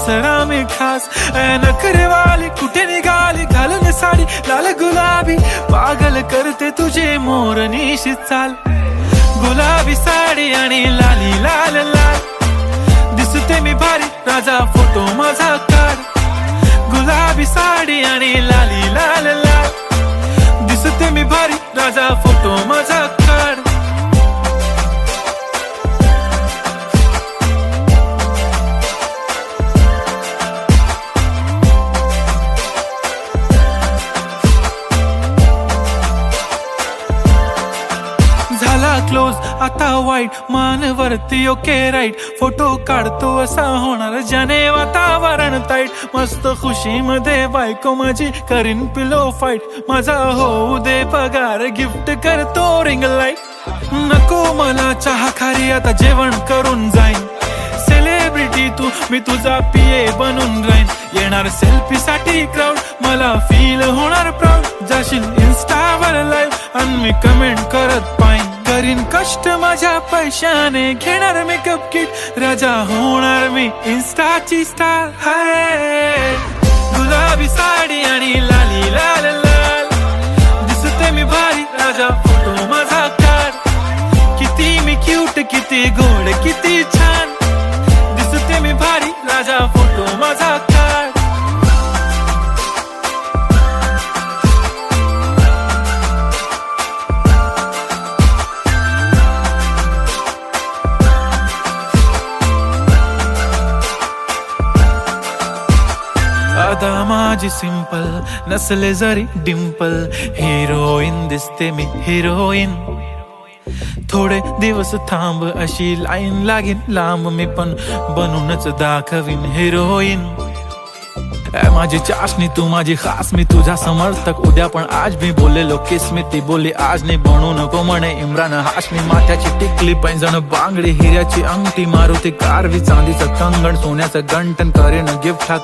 सासरा मी खास नखरेवाली कुठे निघाली घालून साडी लाल गुलाबी पागल करते तुझे मोरनीशी चाल गुलाबी साडी आणि लाली लाल लाल दिसते मी भारी राजा फोटो माझा काढ गुलाबी साडी आणि लाली लाल लाल दिसते मी भारी राजा फोटो माझा काढ झाला क्लोज आता वाईट मानवरती ओके राईट फोटो काढतो असा होणार ज्याने वातावरण ताईट मस्त खुशी मध्ये बायको माझी करीन पिलो फाईट माझा होऊ दे पगार गिफ्ट करतो रिंग लाईट नको मला चहा खारी आता जेवण करून जाईन सेलिब्रिटी तू मी तुझा पिये बनून राहीन येणार सेल्फी साठी क्राऊड मला फील होणार प्राऊड जाशील इन्स्टावर लाईव्ह आणि मी कमेंट करत पाईन करीन कष्ट माझ्या पैशाने घेणार मेकअप किट राजा होणार मी इन्स्टाची स्टार हाय गुलाबी साडी आणि लाली लाल लाल दिसते मी भारी राजा फोटो माझा काढ किती मी क्यूट किती गोड किती छान दिसते मी भारी राजा फोटो माझा काढ आता माझी सिंपल नसले जरी डिंपल हिरोईन दिसते मी हिरोईन थोडे दिवस थांब अशी लाईन लागेल लांब मी पण बनूनच दाखवीन हिरोईन माझी चाशनी तू माझी खास मी तुझा समर्थक उद्या पण आज मी बोललेलो किस मी ती बोली आज नाही बनू नको म्हणे इम्रान हाशमी माथ्याची टिकली पैंजण बांगडी हिऱ्याची अंगठी मारुती कारवी चांदीचं कंगण सोन्याचं गंटन करेन गिफ्ट हा